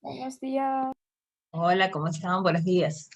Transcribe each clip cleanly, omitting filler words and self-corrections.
Buenos días. Hola, ¿cómo están? Buenos días.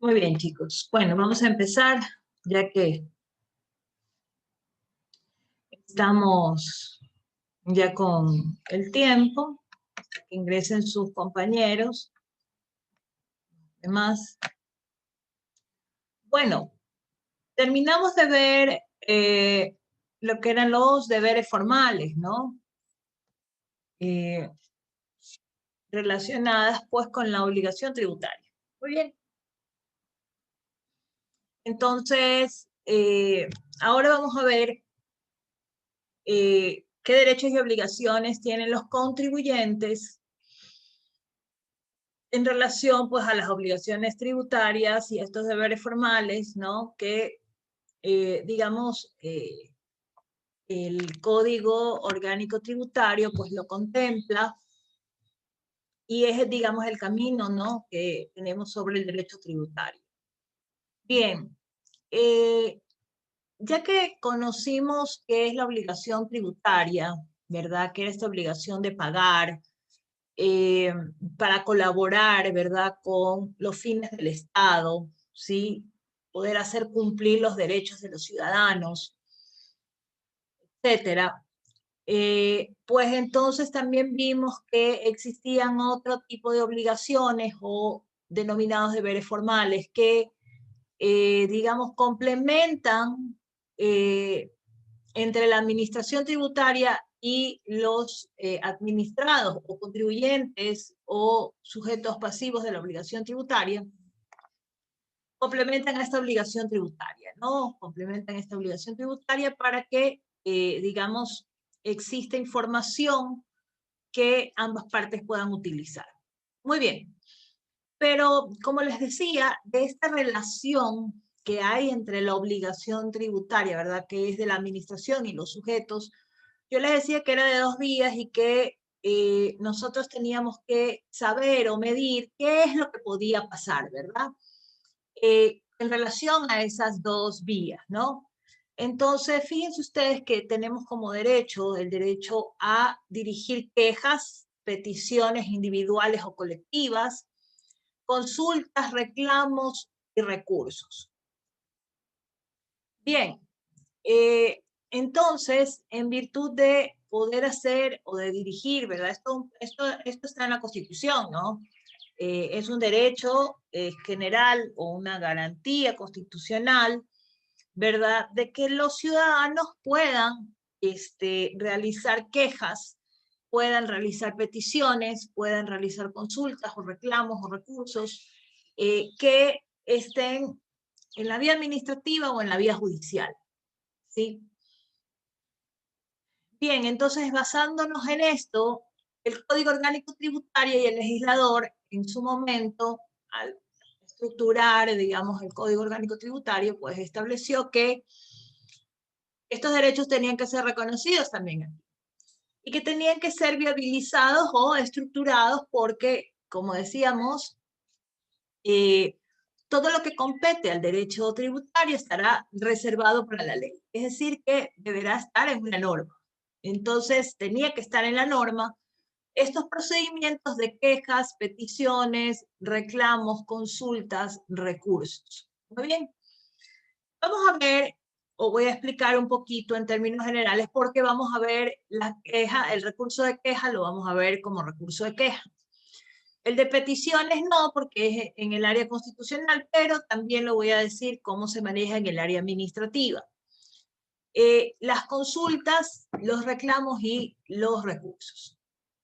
Muy bien, chicos. Bueno, vamos a empezar, ya que estamos ya con el tiempo, que ingresen sus compañeros, demás. Bueno, terminamos de ver lo que eran los deberes formales, ¿no? Relacionadas pues con la obligación tributaria. Muy bien. Entonces, ahora vamos a ver qué derechos y obligaciones tienen los contribuyentes en relación pues a las obligaciones tributarias y estos deberes formales, ¿no? Que, digamos, el Código Orgánico Tributario pues lo contempla y es, digamos, el camino, ¿no? Que tenemos sobre el derecho tributario. Bien, ya que conocimos qué es la obligación tributaria, ¿verdad? ¿Qué es esta obligación de pagar para colaborar, ¿verdad? Con los fines del Estado, ¿sí? Poder hacer cumplir los derechos de los ciudadanos, etcétera. Pues entonces también vimos que existían otro tipo de obligaciones o denominados deberes formales que, digamos, complementan entre la administración tributaria y los administrados o contribuyentes o sujetos pasivos de la obligación tributaria, complementan esta obligación tributaria, ¿no? Complementan esta obligación tributaria para que, digamos, exista información que ambas partes puedan utilizar. Muy bien, pero como les decía, de esta relación que hay entre la obligación tributaria, ¿verdad? Que es de la administración y los sujetos, yo les decía que era de 2 vías y que nosotros teníamos que saber o medir qué es lo que podía pasar, ¿verdad? En relación a esas 2 vías, ¿no? Entonces, fíjense ustedes que tenemos como derecho el derecho a dirigir quejas, peticiones individuales o colectivas, consultas, reclamos y recursos. Bien, entonces, en virtud de poder hacer o de dirigir, ¿verdad? Esto está en la Constitución, ¿no? Es un derecho general o una garantía constitucional, ¿verdad? De que los ciudadanos puedan realizar quejas, puedan realizar peticiones, puedan realizar consultas o reclamos o recursos que estén en la vía administrativa o en la vía judicial, ¿sí? Bien, entonces basándonos en esto, el Código Orgánico Tributario y el legislador en su momento, al estructurar, digamos, el Código Orgánico Tributario, pues estableció que estos derechos tenían que ser reconocidos también aquí y que tenían que ser viabilizados o estructurados porque, como decíamos, todo lo que compete al derecho tributario estará reservado para la ley. Es decir, que deberá estar en una norma. Entonces, tenía que estar en la norma estos procedimientos de quejas, peticiones, reclamos, consultas, recursos. Muy bien. Vamos a ver, o voy a explicar un poquito en términos generales, porque vamos a ver la queja, el recurso de queja lo vamos a ver como recurso de queja. El de peticiones no, porque es en el área constitucional, pero también lo voy a decir cómo se maneja en el área administrativa. Las consultas, los reclamos y los recursos.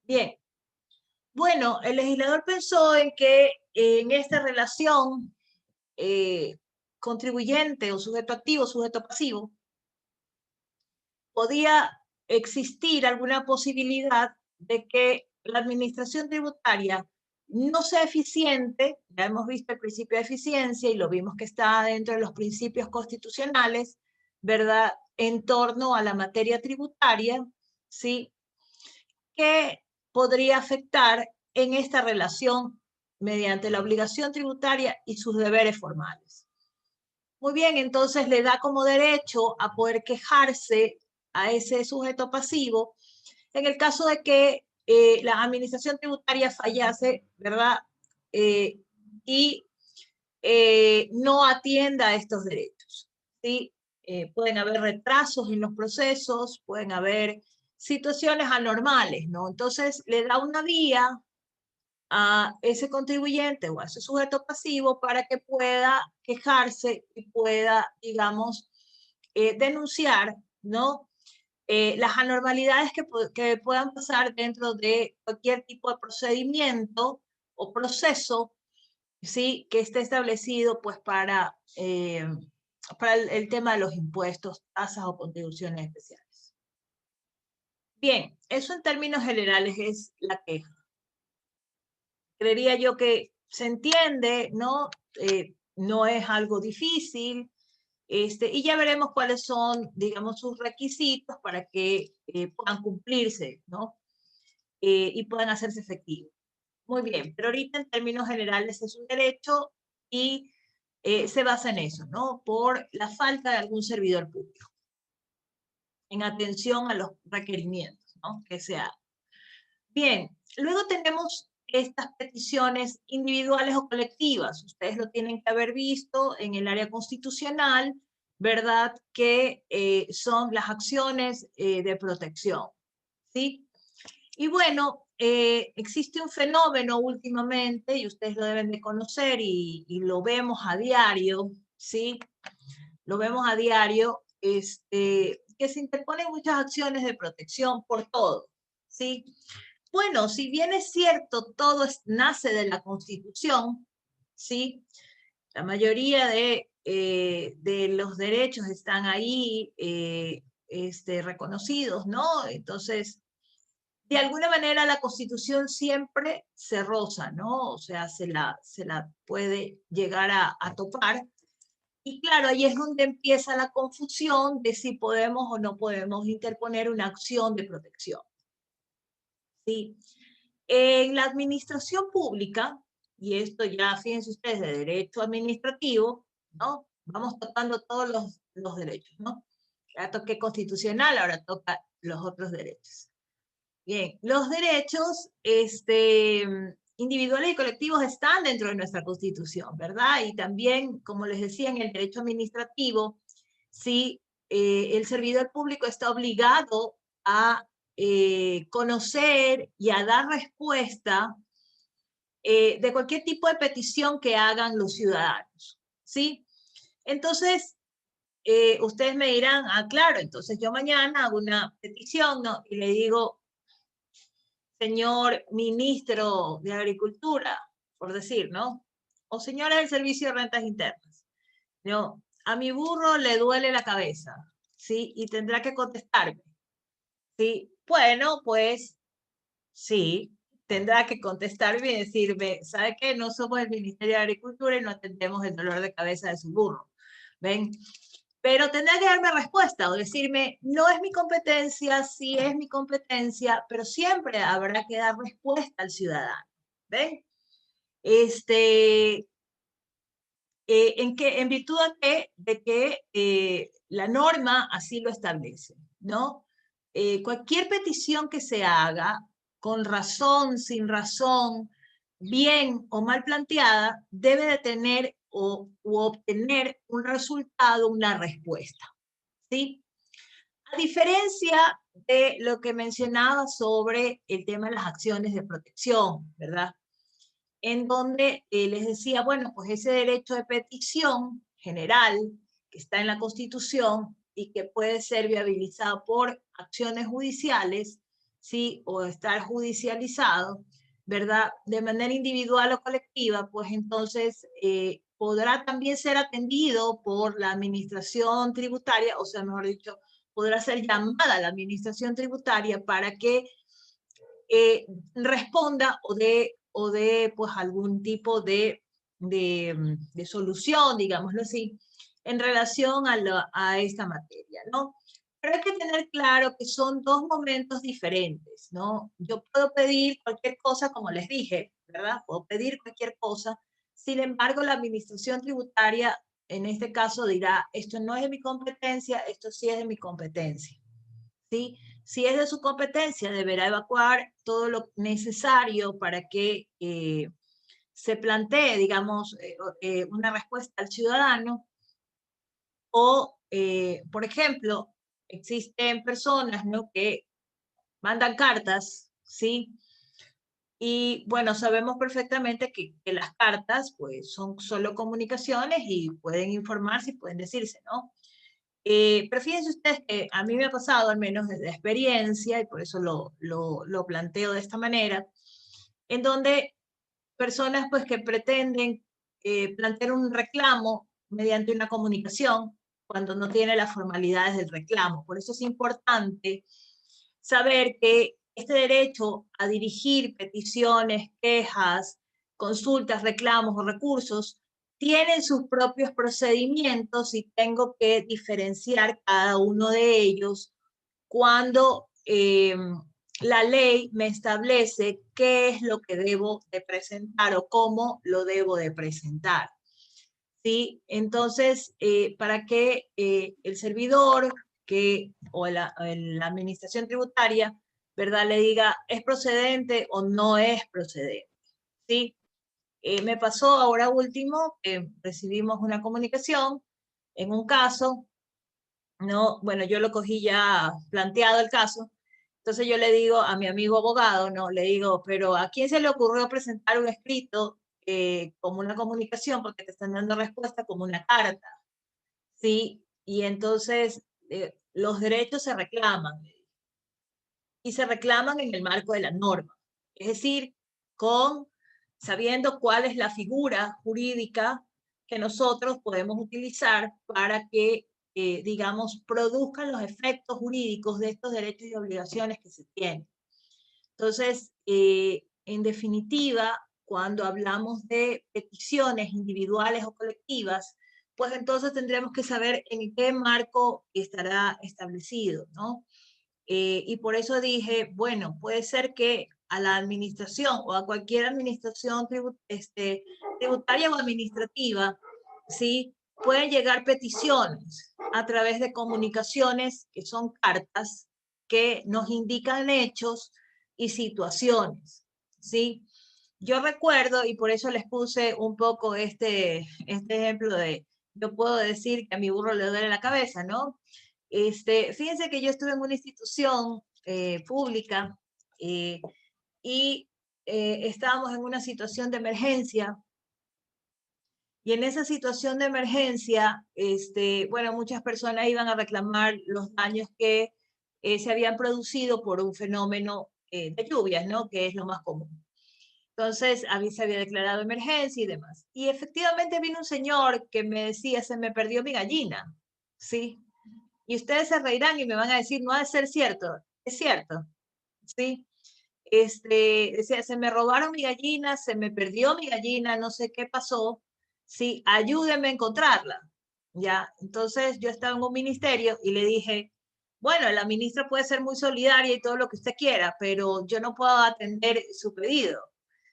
Bien. Bueno, el legislador pensó en que en esta relación contribuyente o sujeto activo, sujeto pasivo, podía existir alguna posibilidad de que la administración tributaria no sea eficiente. Ya hemos visto el principio de eficiencia y lo vimos que está dentro de los principios constitucionales, ¿verdad? En torno a la materia tributaria, ¿sí? Que podría afectar en esta relación mediante la obligación tributaria y sus deberes formales. Muy bien, entonces le da como derecho a poder quejarse a ese sujeto pasivo en el caso de que la administración tributaria fallase, ¿verdad? Y no atienda a estos derechos, ¿sí? Pueden haber retrasos en los procesos, pueden haber situaciones anormales, ¿no? Entonces le da una vía a ese contribuyente o a ese sujeto pasivo para que pueda quejarse y pueda, digamos, denunciar, ¿no? Las anormalidades que puedan pasar dentro de cualquier tipo de procedimiento o proceso, ¿sí? Que esté establecido pues para el tema de los impuestos, tasas o contribuciones especiales. Bien, eso en términos generales es la queja. Creería yo que se entiende, ¿no? No es algo difícil, y ya veremos cuáles son, digamos, sus requisitos para que puedan cumplirse, ¿no? Y puedan hacerse efectivos. Muy bien, pero ahorita en términos generales es un derecho y se basa en eso, ¿no? Por la falta de algún servidor público, en atención a los requerimientos, ¿no? Que se hagan. Bien, luego tenemos estas peticiones individuales o colectivas. Ustedes lo tienen que haber visto en el área constitucional, ¿verdad? Que son las acciones de protección, ¿sí? Y bueno, existe un fenómeno últimamente, y ustedes lo deben de conocer y lo vemos a diario, ¿sí? Lo vemos a diario, que se interponen muchas acciones de protección por todo, ¿sí? Bueno, si bien es cierto, todo nace de la Constitución, ¿sí? La mayoría de los derechos están ahí reconocidos, ¿no? Entonces, de alguna manera la Constitución siempre se roza, ¿no? O sea, se la puede llegar a topar. Y claro, ahí es donde empieza la confusión de si podemos o no podemos interponer una acción de protección, ¿sí? En la administración pública, y esto ya, fíjense ustedes, de derecho administrativo, ¿no? Vamos tocando todos los derechos, ¿no? Ya toqué constitucional, ahora toca los otros derechos. Bien, los derechos individuales y colectivos están dentro de nuestra Constitución, ¿verdad? Y también, como les decía, en el derecho administrativo ¿sí? El servidor público está obligado a conocer y a dar respuesta de cualquier tipo de petición que hagan los ciudadanos, ¿sí? Entonces, ustedes me dirán, ah, claro, entonces yo mañana hago una petición, ¿no? Y le digo, señor ministro de Agricultura, por decir, ¿no? O señora del Servicio de Rentas Internas, ¿no? A mi burro le duele la cabeza, ¿sí? Y tendrá que contestarme, ¿sí? Bueno, pues sí, tendrá que contestarme y decirme, ¿sabe qué? No somos el Ministerio de Agricultura y no atendemos el dolor de cabeza de su burro. ¿Ven? Pero tendrá que darme respuesta o decirme, no es mi competencia, sí es mi competencia, pero siempre habrá que dar respuesta al ciudadano. ¿Ven? En virtud de que la norma así lo establece, ¿no? Cualquier petición que se haga, con razón, sin razón, bien o mal planteada, debe de tener u obtener un resultado, una respuesta, ¿sí? A diferencia de lo que mencionaba sobre el tema de las acciones de protección, ¿verdad? En donde les decía, bueno, pues ese derecho de petición general que está en la Constitución y que puede ser viabilizado por acciones judiciales, ¿sí? O estar judicializado, ¿verdad? De manera individual o colectiva, pues entonces podrá también ser atendido por la administración tributaria, o sea, mejor dicho, podrá ser llamada a la administración tributaria para que responda o de pues algún tipo de solución, digámoslo así, en relación a esta materia, ¿no? Pero hay que tener claro que son dos momentos diferentes, ¿no? Yo puedo pedir cualquier cosa, como les dije, ¿verdad? Puedo pedir cualquier cosa. Sin embargo, la administración tributaria, en este caso, dirá, esto no es de mi competencia, esto sí es de mi competencia, ¿sí? Si es de su competencia, deberá evacuar todo lo necesario para que se plantee, digamos, una respuesta al ciudadano. O, por ejemplo, existen personas, ¿no?, que mandan cartas, ¿sí? Y bueno, sabemos perfectamente que las cartas, pues, son solo comunicaciones y pueden informarse y pueden decirse, ¿no? Pero fíjense ustedes que a mí me ha pasado, al menos desde experiencia, y por eso lo planteo de esta manera, en donde personas pues que pretenden plantear un reclamo mediante una comunicación cuando no tiene las formalidades del reclamo. Por eso es importante saber que este derecho a dirigir peticiones, quejas, consultas, reclamos o recursos tienen sus propios procedimientos y tengo que diferenciar cada uno de ellos cuando la ley me establece qué es lo que debo de presentar o cómo lo debo de presentar. ¿Sí? Entonces, para que el servidor o la administración tributaria, ¿verdad?, le diga, ¿es procedente o no es procedente? ¿Sí? Me pasó ahora último que recibimos una comunicación en un caso, ¿no? Bueno, yo lo cogí ya planteado el caso, entonces yo le digo a mi amigo abogado, ¿no? Le digo, pero ¿a quién se le ocurrió presentar un escrito como una comunicación? Porque te están dando respuesta como una carta, ¿sí? Y entonces los derechos se reclaman y se reclaman en el marco de la norma. Es decir, sabiendo cuál es la figura jurídica que nosotros podemos utilizar para que, digamos, produzcan los efectos jurídicos de estos derechos y obligaciones que se tienen. Entonces, en definitiva, cuando hablamos de peticiones individuales o colectivas, pues entonces tendremos que saber en qué marco estará establecido, ¿no? Y por eso dije, bueno, puede ser que a la administración o a cualquier administración tributaria o administrativa, ¿sí?, pueden llegar peticiones a través de comunicaciones que son cartas que nos indican hechos y situaciones, ¿sí? Yo recuerdo, y por eso les puse un poco este ejemplo yo puedo decir que a mi burro le duele la cabeza, ¿no? Fíjense que yo estuve en una institución pública y estábamos en una situación de emergencia. Y en esa situación de emergencia, bueno, muchas personas iban a reclamar los daños que se habían producido por un fenómeno de lluvias, ¿no? Que es lo más común. Entonces, a mí se había declarado emergencia y demás. Y efectivamente vino un señor que me decía, se me perdió mi gallina, ¿sí? Y ustedes se reirán y me van a decir, no ha de ser cierto. Es cierto, ¿sí? Decía, se me robaron mi gallina, se me perdió mi gallina, no sé qué pasó, sí, ayúdenme a encontrarla, ya. Entonces yo estaba en un ministerio y le dije, bueno, la ministra puede ser muy solidaria y todo lo que usted quiera, pero yo no puedo atender su pedido,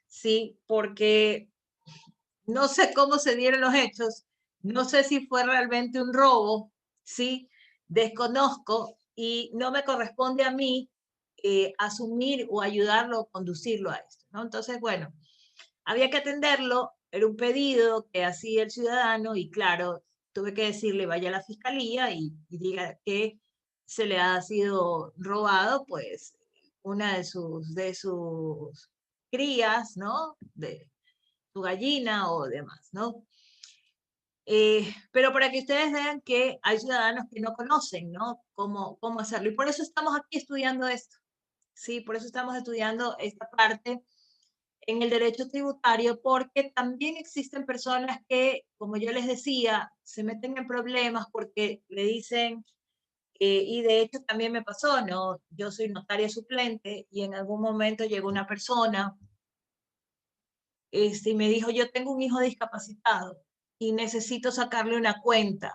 sí, porque no sé cómo se dieron los hechos, no sé si fue realmente un robo, sí, desconozco y no me corresponde a mí asumir o ayudarlo o conducirlo a esto, ¿no? Entonces, bueno, había que atenderlo, era un pedido que hacía el ciudadano y claro, tuve que decirle vaya a la fiscalía y diga que se le ha sido robado, pues, una de sus crías, ¿no? De su gallina o demás, ¿no? Pero para que ustedes vean que hay ciudadanos que no conocen, ¿no? Cómo hacerlo. Y por eso estamos aquí estudiando esto. Sí, por eso estamos estudiando esta parte en el derecho tributario, porque también existen personas que, como yo les decía, se meten en problemas porque le dicen, y de hecho también me pasó, ¿no? Yo soy notaria suplente y en algún momento llegó una persona y me dijo, yo tengo un hijo discapacitado y necesito sacarle una cuenta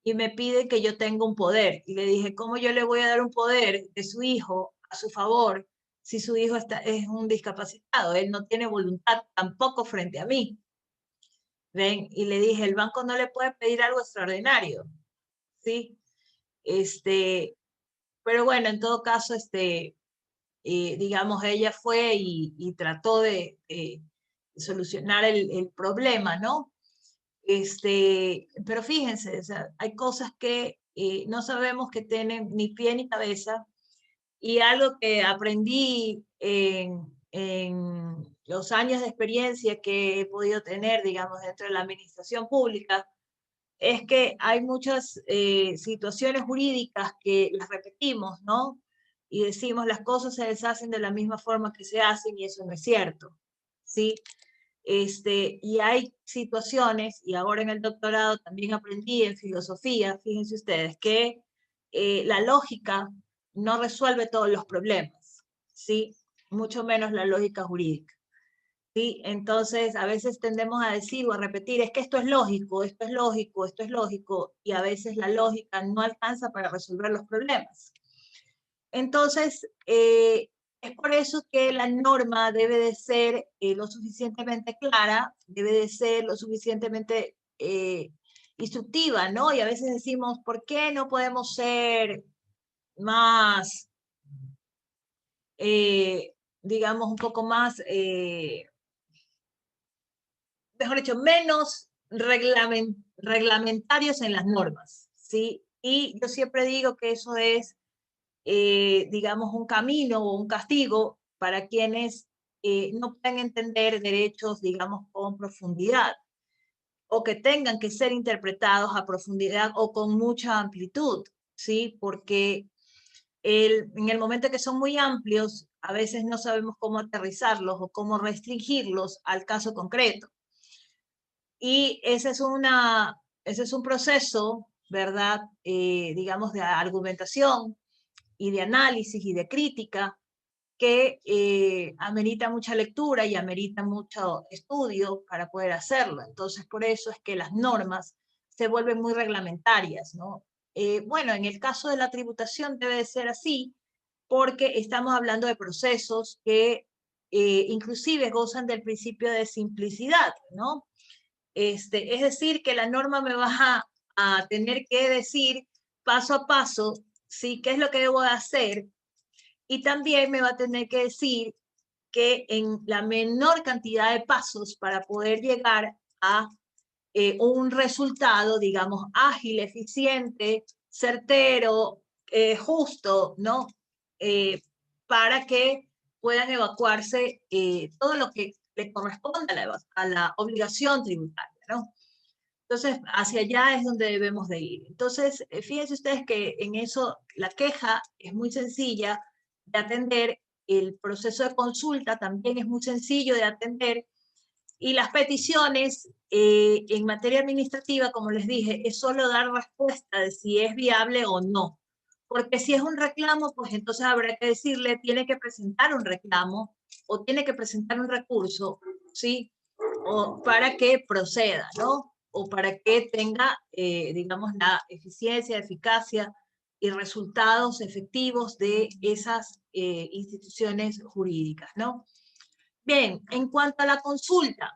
y me pide que yo tenga un poder. Y le dije, ¿cómo yo le voy a dar un poder de su hijo a su favor si su hijo es un discapacitado? Él no tiene voluntad tampoco frente a mí. ¿Ven? Y le dije, el banco no le puede pedir algo extraordinario, ¿sí? Pero bueno, en todo caso, digamos, ella fue y trató de solucionar el problema, ¿no? Pero fíjense, o sea, hay cosas que no sabemos que tienen ni pie ni cabeza y algo que aprendí en los años de experiencia que he podido tener, digamos, dentro de la administración pública, es que hay muchas situaciones jurídicas que las repetimos, ¿no? Y decimos las cosas se deshacen de la misma forma que se hacen y eso no es cierto, ¿sí? Y hay situaciones, y ahora en el doctorado también aprendí en filosofía, fíjense ustedes, que la lógica no resuelve todos los problemas, ¿sí? Mucho menos la lógica jurídica. ¿Sí? Entonces, a veces tendemos a decir o a repetir, es que esto es lógico, esto es lógico, esto es lógico, y a veces la lógica no alcanza para resolver los problemas. Entonces, es por eso que la norma debe de ser lo suficientemente clara, debe de ser lo suficientemente instructiva, ¿no? Y a veces decimos, ¿por qué no podemos ser más, digamos, un poco más, mejor dicho, menos reglamentarios en las normas, ¿sí? Y yo siempre digo que eso es digamos, un camino o un castigo para quienes no pueden entender derechos, digamos, con profundidad o que tengan que ser interpretados a profundidad o con mucha amplitud, ¿sí? Porque en el momento que son muy amplios, a veces no sabemos cómo aterrizarlos o cómo restringirlos al caso concreto. Y ese es un proceso, ¿verdad? Digamos, de argumentación y de análisis y de crítica que amerita mucha lectura y amerita mucho estudio para poder hacerlo. Entonces, por eso es que las normas se vuelven muy reglamentarias, ¿no? Bueno, en el caso de la tributación debe de ser así, porque estamos hablando de procesos que inclusive gozan del principio de simplicidad, ¿no? Es decir, que la norma me va a tener que decir paso a paso, ¿sí? ¿Qué es lo que debo hacer? Y también me va a tener que decir que en la menor cantidad de pasos para poder llegar a un resultado, digamos, ágil, eficiente, certero, justo, ¿no? Para que puedan evacuarse todo lo que le corresponde a la obligación tributaria, ¿no? Entonces, hacia allá es donde debemos de ir. Entonces, fíjense ustedes que en eso la queja es muy sencilla de atender, el proceso de consulta también es muy sencillo de atender, y las peticiones en materia administrativa, como les dije, es solo dar respuesta de si es viable o no. Porque si es un reclamo, pues entonces habrá que decirle, tiene que presentar un reclamo o tiene que presentar un recurso, ¿sí? O para que proceda, ¿no? O para que tenga, digamos, la eficiencia, eficacia y resultados efectivos de esas instituciones jurídicas, ¿no? Bien, en cuanto a la consulta,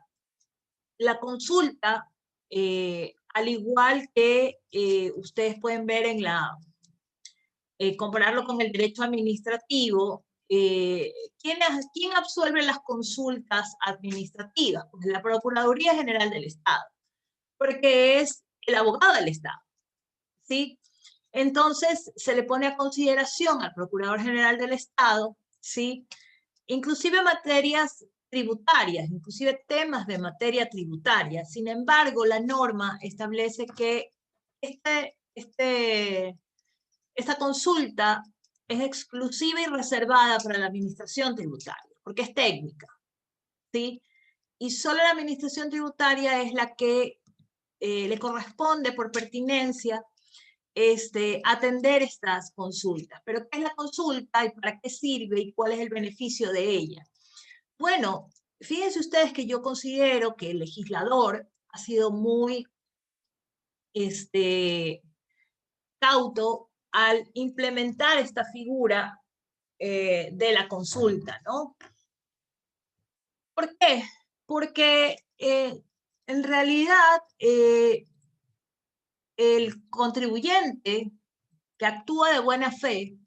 al igual que ustedes pueden ver en compararlo con el derecho administrativo, ¿quién absuelve las consultas administrativas? Pues la Procuraduría General del Estado, porque es el abogado del Estado, ¿sí? Entonces, se le pone a consideración al Procurador General del Estado, ¿sí? Inclusive materias tributarias, inclusive temas de materia tributaria. Sin embargo, la norma establece que esta consulta es exclusiva y reservada para la administración tributaria, porque es técnica, ¿sí? Y solo la administración tributaria es la que le corresponde por pertinencia atender estas consultas. Pero ¿qué es la consulta y para qué sirve y cuál es el beneficio de ella? Bueno, fíjense ustedes que yo considero que el legislador ha sido muy cauto al implementar esta figura de la consulta, ¿no? ¿Por qué? Porque en realidad el contribuyente que actúa de buena fe,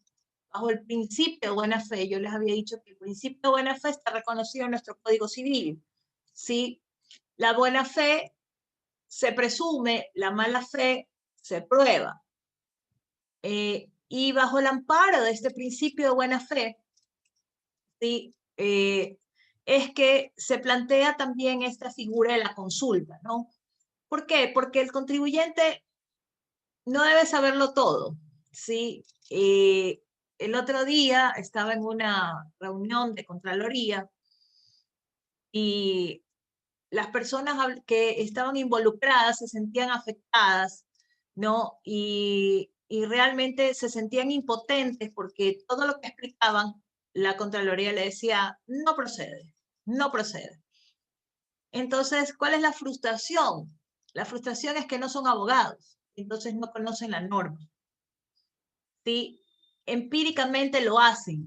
bajo el principio de buena fe, yo les había dicho que el principio de buena fe está reconocido en nuestro Código Civil, ¿sí? La buena fe se presume, la mala fe se prueba. Y bajo el amparo de este principio de buena fe, ¿sí? Es que se plantea también esta figura de la consulta, ¿no? ¿Por qué? Porque el contribuyente no debe saberlo todo, ¿sí? El otro día estaba en una reunión de Contraloría y las personas que estaban involucradas se sentían afectadas, ¿no? Y realmente se sentían impotentes porque todo lo que explicaban, la Contraloría le decía, no procede, no procede. Entonces, ¿cuál es la frustración? La frustración es que no son abogados, entonces no conocen la norma, ¿sí? Empíricamente lo hacen,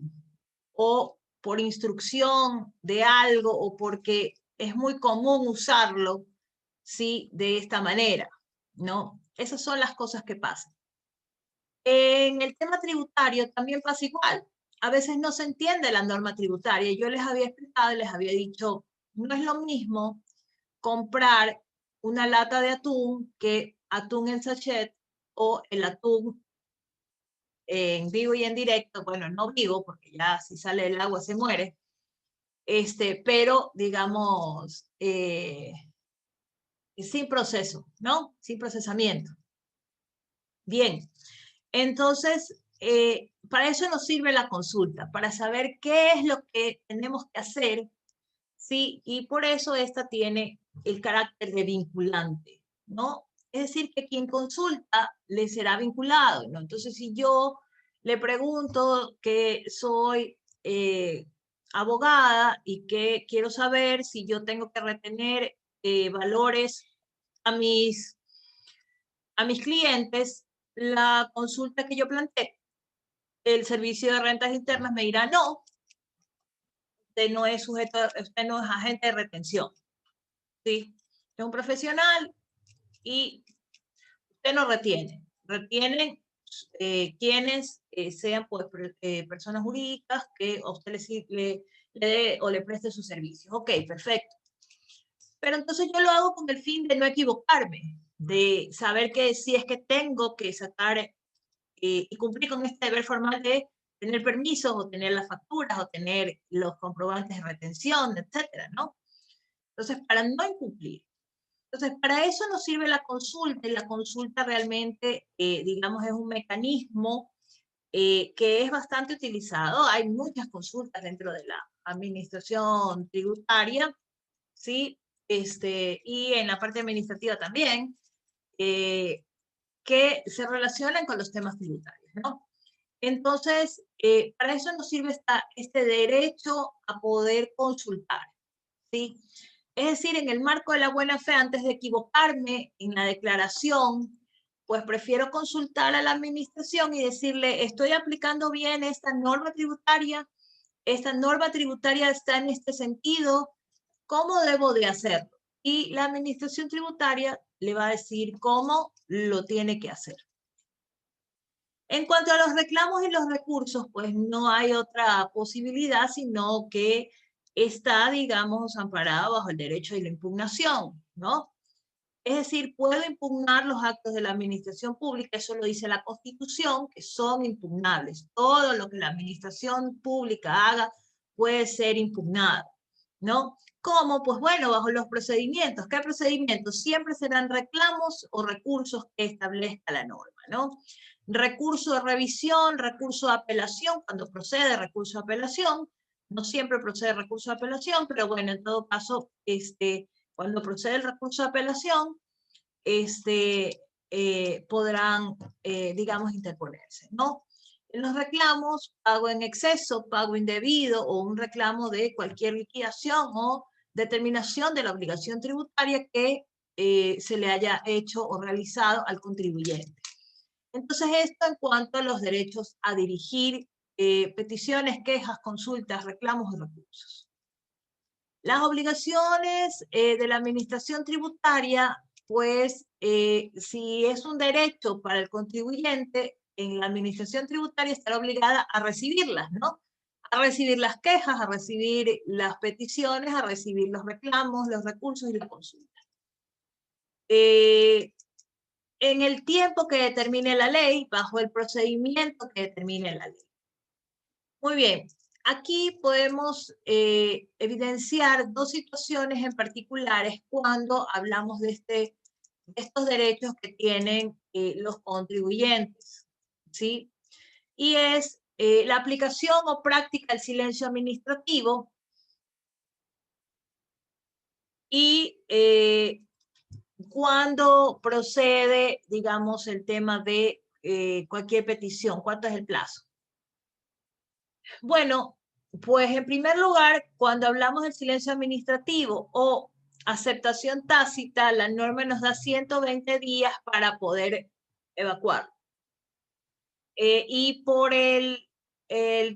o por instrucción de algo, o porque es muy común usarlo, ¿sí? De esta manera, ¿no? Esas son las cosas que pasan. En el tema tributario también pasa igual. A veces no se entiende la norma tributaria. Yo les había explicado y les había dicho, no es lo mismo comprar una lata de atún que atún en sachet o el atún en vivo y en directo. Bueno, no vivo porque ya si sale el agua se muere. Pero digamos, sin proceso, ¿no? Sin procesamiento. Bien, entonces, para eso nos sirve la consulta, para saber qué es lo que tenemos que hacer, ¿sí? Y por eso esta tiene el carácter de vinculante, ¿no? Es decir, que quien consulta le será vinculado, ¿no? Entonces, si yo le pregunto que soy abogada y que quiero saber si yo tengo que retener valores a mis clientes, la consulta que yo planteé, el Servicio de Rentas Internas me dirá, no, usted no es sujeto, usted no es agente de retención, ¿sí? Es un profesional y usted no retiene. Retienen quienes sean pues, personas jurídicas que a usted le dé o le preste sus servicios. Ok, perfecto. Pero entonces yo lo hago con el fin de no equivocarme, de saber que si es que tengo que sacar y cumplir con este deber formal de tener permisos o tener las facturas o tener los comprobantes de retención, etcétera, ¿no? Entonces, para no incumplir. Entonces, para eso nos sirve la consulta, y la consulta realmente, digamos, es un mecanismo que es bastante utilizado. Hay muchas consultas dentro de la administración tributaria, ¿sí? Y en la parte administrativa también, que se relacionan con los temas tributarios, ¿no? Entonces, para eso nos sirve este derecho a poder consultar, ¿sí? Es decir, en el marco de la buena fe, antes de equivocarme en la declaración, pues prefiero consultar a la administración y decirle, estoy aplicando bien esta norma tributaria está en este sentido, ¿cómo debo de hacerlo? Y la administración tributaria le va a decir cómo lo tiene que hacer. En cuanto a los reclamos y los recursos, pues no hay otra posibilidad, sino que está, digamos, amparado bajo el derecho de la impugnación, ¿no? Es decir, puedo impugnar los actos de la administración pública, eso lo dice la Constitución, que son impugnables. Todo lo que la administración pública haga puede ser impugnado, ¿no? ¿Cómo? Pues bueno, bajo los procedimientos. ¿Qué procedimientos? Siempre serán reclamos o recursos que establezca la norma, ¿no? Recurso de revisión, recurso de apelación, cuando procede recurso de apelación, no siempre procede recurso de apelación, pero bueno, en todo caso, cuando procede el recurso de apelación, podrán, digamos, interponerse, ¿no? En los reclamos, pago en exceso, pago indebido o un reclamo de cualquier liquidación o determinación de la obligación tributaria que se le haya hecho o realizado al contribuyente. Entonces, esto en cuanto a los derechos a dirigir peticiones, quejas, consultas, reclamos y recursos. Las obligaciones de la administración tributaria, pues si es un derecho para el contribuyente, en la administración tributaria estará obligada a recibirlas, ¿no? A recibir las quejas, a recibir las peticiones, a recibir los reclamos, los recursos y las consultas. En el tiempo que determine la ley, bajo el procedimiento que determine la ley. Muy bien, aquí podemos evidenciar dos situaciones en particulares cuando hablamos de estos derechos que tienen los contribuyentes, ¿sí? Y es la aplicación o práctica del silencio administrativo y cuando procede, digamos, el tema de cualquier petición, ¿cuánto es el plazo? Bueno, pues en primer lugar, cuando hablamos del silencio administrativo o aceptación tácita, la norma nos da 120 días para poder evacuar. Y por el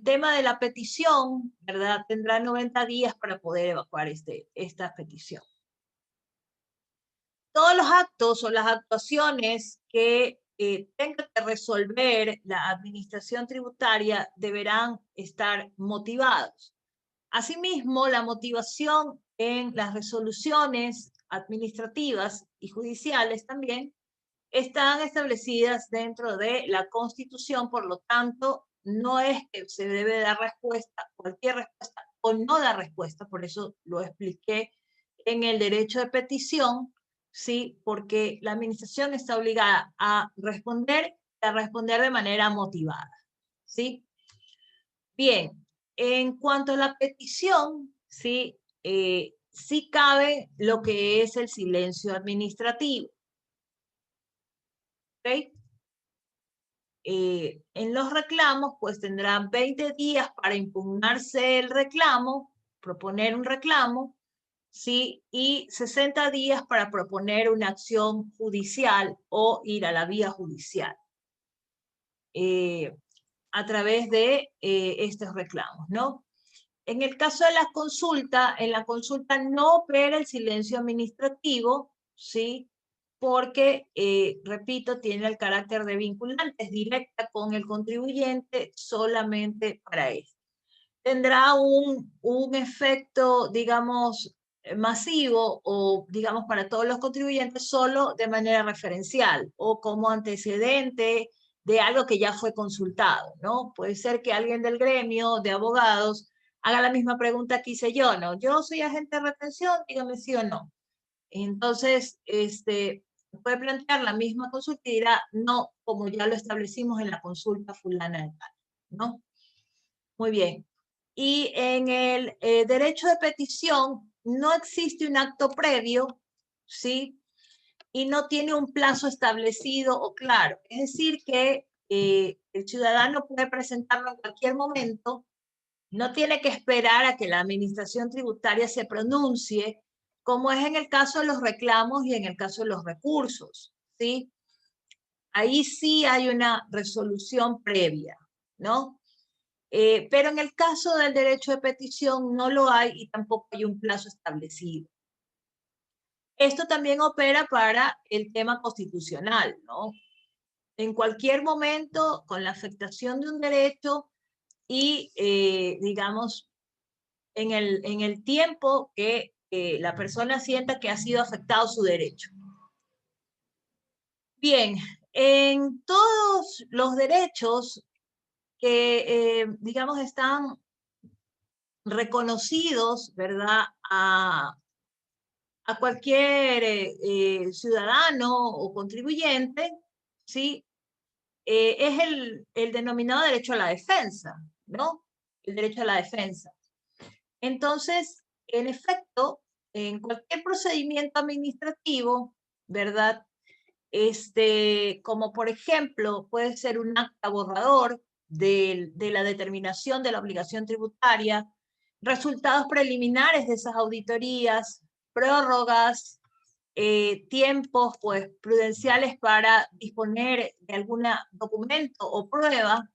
tema de la petición, ¿verdad? Tendrá 90 días para poder evacuar esta petición. Todos los actos o las actuaciones que tenga que resolver la administración tributaria deberán estar motivados. Asimismo, la motivación en las resoluciones administrativas y judiciales también están establecidas dentro de la Constitución, por lo tanto, no es que se debe dar respuesta, cualquier respuesta o no dar respuesta, por eso lo expliqué en el derecho de petición, ¿sí? Porque la administración está obligada a responder de manera motivada, ¿sí? Bien, en cuanto a la petición, ¿sí? Sí cabe lo que es el silencio administrativo. ¿Ok? En los reclamos, pues tendrán 20 días para impugnarse el reclamo, proponer un reclamo, ¿sí? Y 60 días para proponer una acción judicial o ir a la vía judicial a través de estos reclamos, ¿no? En el caso de la consulta, en la consulta no opera el silencio administrativo, ¿sí? Porque, repito, tiene el carácter de vinculante, es directa con el contribuyente solamente para él. Tendrá un efecto, digamos, masivo o, digamos, para todos los contribuyentes solo de manera referencial o como antecedente de algo que ya fue consultado, ¿no? Puede ser que alguien del gremio de abogados haga la misma pregunta que hice yo, ¿no? Yo soy agente de retención, dígame sí o no. Entonces, puede plantear la misma consulta y dirá, no, como ya lo establecimos en la consulta fulana de tal, ¿no? Muy bien. Y en el derecho de petición no existe un acto previo, ¿sí? Y no tiene un plazo establecido o claro. Es decir, que el ciudadano puede presentarlo en cualquier momento, no tiene que esperar a que la administración tributaria se pronuncie, como es en el caso de los reclamos y en el caso de los recursos, ¿sí? Ahí sí hay una resolución previa, ¿no? Pero en el caso del derecho de petición no lo hay y tampoco hay un plazo establecido. Esto también opera para el tema constitucional, ¿no? En cualquier momento, con la afectación de un derecho y, digamos, en el tiempo que la persona sienta que ha sido afectado su derecho. Bien, en todos los derechos que, digamos, están reconocidos, ¿verdad?, a cualquier ciudadano o contribuyente, ¿sí? Es el denominado derecho a la defensa, ¿no? El derecho a la defensa. Entonces, en efecto, en cualquier procedimiento administrativo, ¿verdad? Como por ejemplo, puede ser un acta borrador de la determinación de la obligación tributaria, resultados preliminares de esas auditorías, prórrogas, tiempos pues, prudenciales para disponer de algún documento o prueba,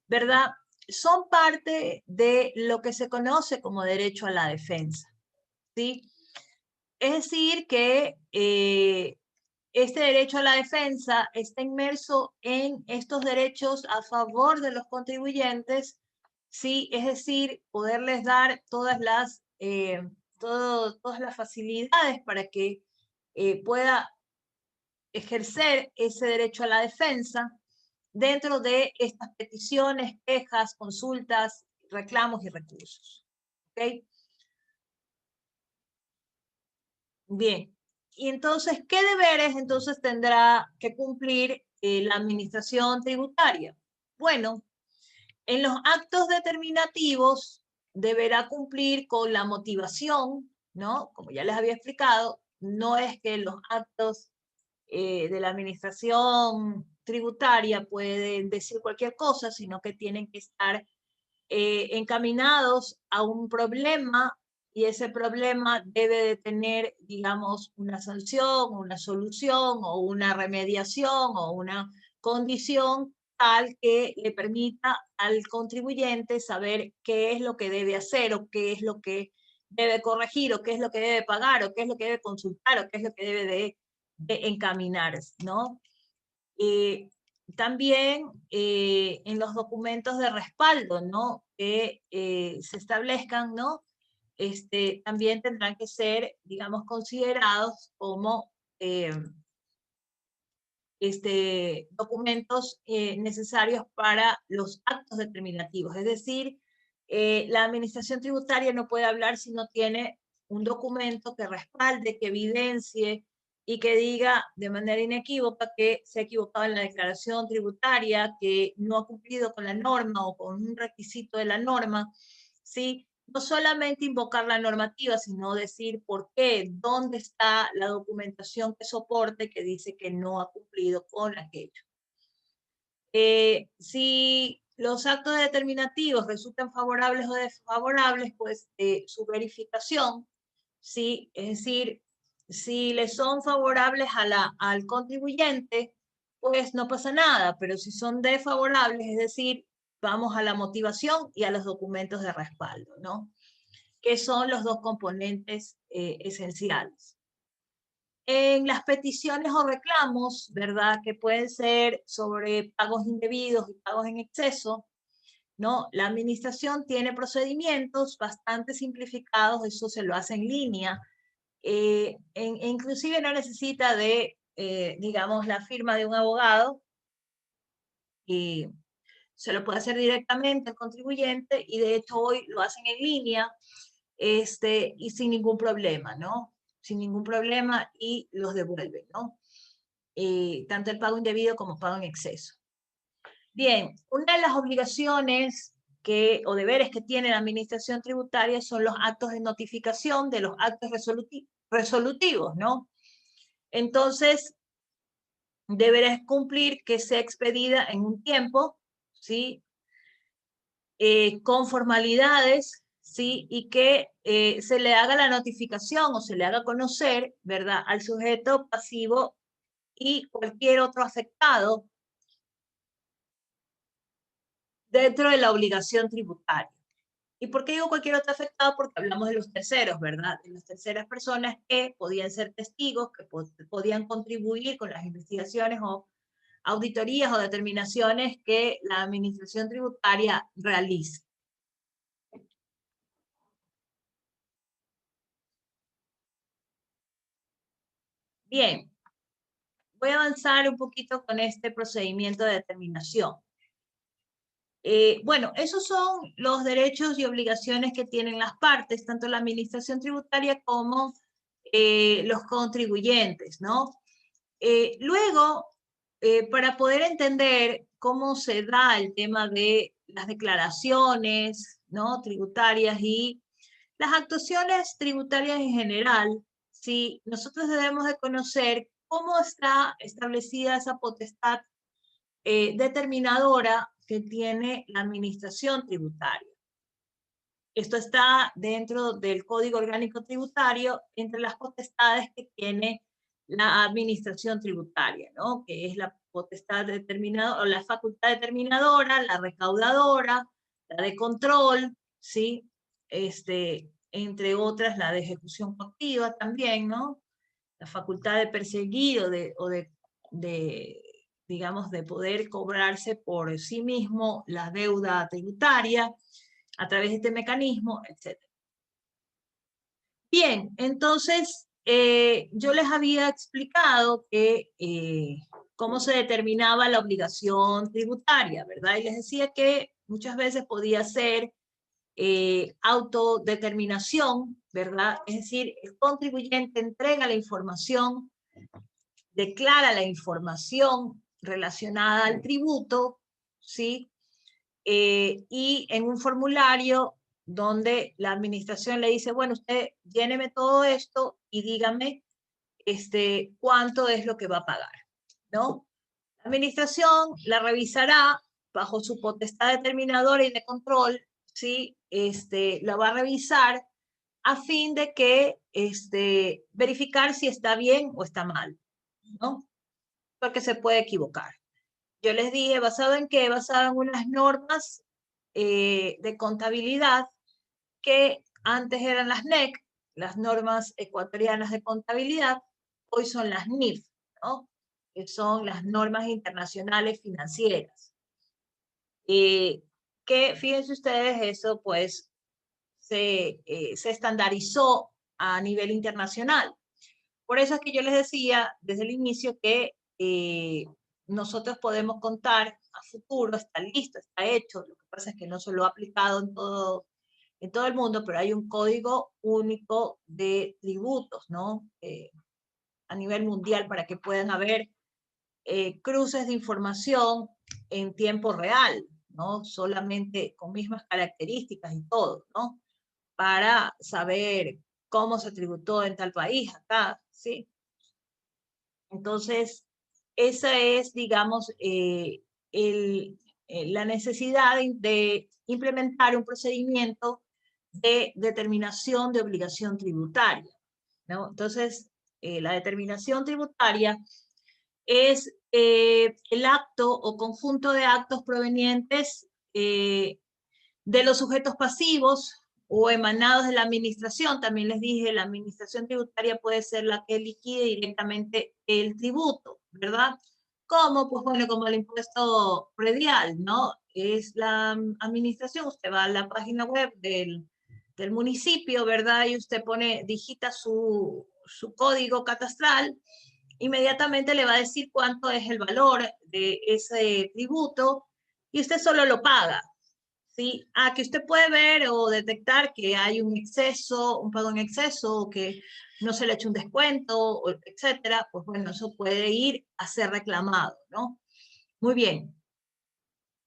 ¿verdad? Son parte de lo que se conoce como derecho a la defensa, ¿sí? Es decir, que este derecho a la defensa está inmerso en estos derechos a favor de los contribuyentes, ¿sí? Es decir, poderles dar todas las facilidades para que pueda ejercer ese derecho a la defensa dentro de estas peticiones, quejas, consultas, reclamos y recursos. ¿Ok? Bien. Y entonces, ¿qué deberes entonces tendrá que cumplir la administración tributaria? Bueno, en los actos determinativos deberá cumplir con la motivación, ¿no? Como ya les había explicado, no es que los actos de la administración tributaria pueden decir cualquier cosa, sino que tienen que estar encaminados a un problema y ese problema debe de tener, digamos, una sanción, una solución o una remediación o una condición tal que le permita al contribuyente saber qué es lo que debe hacer o qué es lo que debe corregir o qué es lo que debe pagar o qué es lo que debe consultar o qué es lo que debe de encaminar, ¿no? También en los documentos de respaldo, ¿no? Que se establezcan, ¿no? También tendrán que ser, digamos, considerados como documentos necesarios para los actos determinativos. Es decir, la administración tributaria no puede hablar si no tiene un documento que respalde, que evidencie y que diga de manera inequívoca que se ha equivocado en la declaración tributaria, que no ha cumplido con la norma o con un requisito de la norma, ¿sí? No solamente invocar la normativa, sino decir por qué, dónde está la documentación que soporte que dice que no ha cumplido con aquello. Si los actos determinativos resultan favorables o desfavorables, pues su verificación, ¿sí? Es decir, si le son favorables al contribuyente, pues no pasa nada, pero si son desfavorables, es decir, vamos a la motivación y a los documentos de respaldo, ¿no? Que son los dos componentes esenciales. En las peticiones o reclamos, ¿verdad? Que pueden ser sobre pagos indebidos y pagos en exceso, ¿no? La administración tiene procedimientos bastante simplificados, eso se lo hace en línea, inclusive no necesita de, digamos, la firma de un abogado, y se lo puede hacer directamente el contribuyente, y de hecho hoy lo hacen en línea, y sin ningún problema, ¿no? Sin ningún problema, y los devuelven, ¿no? Tanto el pago indebido como pago en exceso. Bien, una de las obligaciones o deberes que tiene la administración tributaria son los actos de notificación de los actos resolutivos, ¿no? Entonces, deberás cumplir que sea expedida en un tiempo, ¿sí? Con formalidades, ¿sí? Y que se le haga la notificación o se le haga conocer, ¿verdad?, al sujeto pasivo y cualquier otro afectado dentro de la obligación tributaria. ¿Y por qué digo cualquier otro afectado? Porque hablamos de los terceros, ¿verdad? De las terceras personas que podían ser testigos, que podían contribuir con las investigaciones o auditorías o determinaciones que la administración tributaria realice. Bien, voy a avanzar un poquito con este procedimiento de determinación. Bueno, esos son los derechos y obligaciones que tienen las partes, tanto la administración tributaria como los contribuyentes, ¿no? Luego, para poder entender cómo se da el tema de las declaraciones, ¿no?, tributarias y las actuaciones tributarias en general, ¿sí?, nosotros debemos de conocer cómo está establecida esa potestad determinadora que tiene la administración tributaria. Esto está dentro del Código Orgánico Tributario, entre las potestades que tiene la administración tributaria, ¿no?, que es la potestad determinadora, o la facultad determinadora, la recaudadora, la de control, ¿sí? Entre otras, la de ejecución coactiva también, ¿no? La facultad de perseguir digamos, de poder cobrarse por sí mismo la deuda tributaria a través de este mecanismo, etc. Bien, entonces yo les había explicado que cómo se determinaba la obligación tributaria, ¿verdad? Y les decía que muchas veces podía ser autodeterminación, ¿verdad? Es decir, el contribuyente entrega la información, declara la información relacionada al tributo, ¿sí? Y en un formulario donde la administración le dice, bueno, usted lléneme todo esto y dígame cuánto es lo que va a pagar, ¿no? La administración la revisará bajo su potestad determinadora y de control, ¿sí? La va a revisar a fin de que verificar si está bien o está mal, ¿no? Porque se puede equivocar. Yo les dije, ¿basado en qué? Basado en unas normas de contabilidad que antes eran las NEC, las normas ecuatorianas de contabilidad, hoy son las NIF, ¿no?, que son las normas internacionales financieras. Que fíjense ustedes, eso pues se estandarizó a nivel internacional. Por eso es que yo les decía desde el inicio que nosotros podemos contar a futuro, está listo, está hecho, lo que pasa es que no se lo ha aplicado en todo el mundo, pero hay un código único de tributos, ¿no? A nivel mundial para que puedan haber cruces de información en tiempo real, ¿no? Solamente con mismas características y todo, ¿no? Para saber cómo se tributó en tal país, acá, ¿sí? Entonces, esa es, digamos, la necesidad de implementar un procedimiento de determinación de obligación tributaria, ¿no? Entonces, la determinación tributaria es el acto o conjunto de actos provenientes de los sujetos pasivos o emanados de la administración. También les dije, la administración tributaria puede ser la que liquide directamente el tributo, ¿verdad? ¿Cómo? Pues bueno, como el impuesto predial, ¿no? Es la administración, usted va a la página web del del municipio, ¿verdad? Y usted digita su código catastral, inmediatamente le va a decir cuánto es el valor de ese tributo y usted solo lo paga, ¿sí? Que usted puede ver o detectar que hay un exceso, un pago en exceso, o que no se le ha hecho un descuento, etcétera, pues bueno, eso puede ir a ser reclamado, ¿no? Muy bien.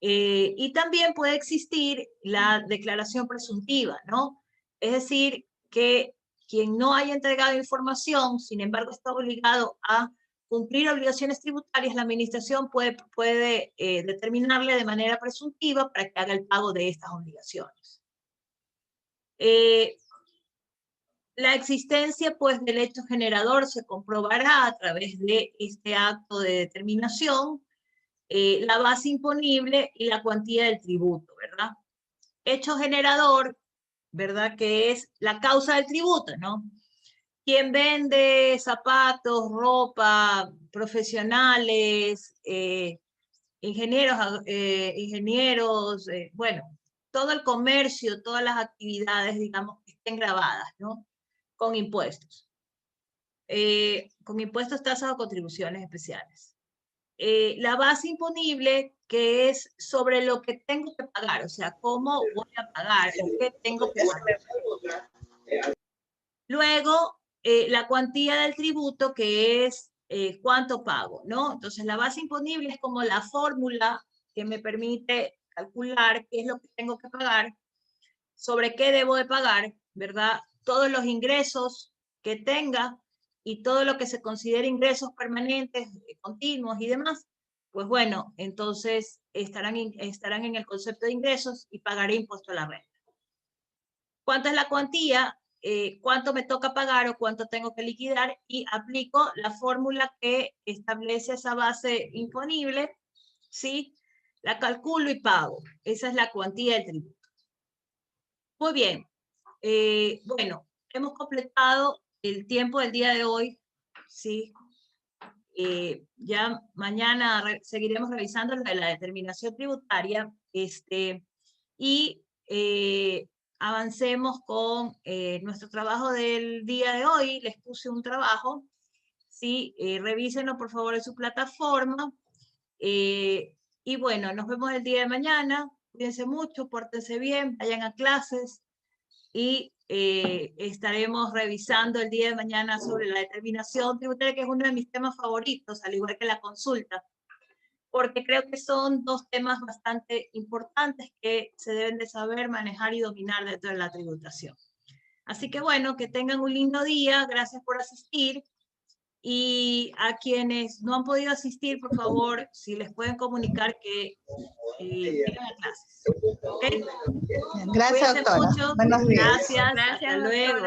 Y también puede existir la declaración presuntiva, ¿no? Es decir, que quien no haya entregado información, sin embargo, está obligado a cumplir obligaciones tributarias, la administración puede determinarle de manera presuntiva para que haga el pago de estas obligaciones. La existencia, pues, del hecho generador se comprobará a través de este acto de determinación, la base imponible y la cuantía del tributo, ¿verdad? Hecho generador, ¿verdad? Que es la causa del tributo, ¿no? Quien vende zapatos, ropa, profesionales, ingenieros, bueno, todo el comercio, todas las actividades, digamos, que estén grabadas, ¿no? Con impuestos. Con impuestos, tasas o contribuciones especiales. La base imponible, que es sobre lo que tengo que pagar, o sea, cómo voy a pagar, qué tengo que pagar. Luego, la cuantía del tributo, que es cuánto pago, ¿no? Entonces, la base imponible es como la fórmula que me permite calcular qué es lo que tengo que pagar, sobre qué debo de pagar, ¿verdad? Todos los ingresos que tenga y todo lo que se considere ingresos permanentes, continuos y demás, pues bueno, entonces estarán en el concepto de ingresos y pagaré impuesto a la renta. ¿Cuánto es la cuantía? Cuánto me toca pagar o cuánto tengo que liquidar, y aplico la fórmula que establece esa base imponible, ¿sí? La calculo y pago. Esa es la cuantía del tributo. Muy bien. Bueno, hemos completado el tiempo del día de hoy, ¿sí? Ya mañana seguiremos revisando la determinación tributaria, y avancemos con nuestro trabajo del día de hoy. Les puse un trabajo, ¿sí? Revísenlo por favor en su plataforma. Y bueno, nos vemos el día de mañana. Cuídense mucho, pórtense bien, vayan a clases y estaremos revisando el día de mañana sobre la determinación tributaria, que es uno de mis temas favoritos, al igual que la consulta, porque creo que son dos temas bastante importantes que se deben de saber manejar y dominar dentro de la tributación. Así que bueno, que tengan un lindo día, gracias por asistir, y a quienes no han podido asistir, por favor, si les pueden comunicar que vengan a clases. ¿Okay? Gracias, Cuídense doctora. mucho. Buenos días. Gracias. Hasta luego.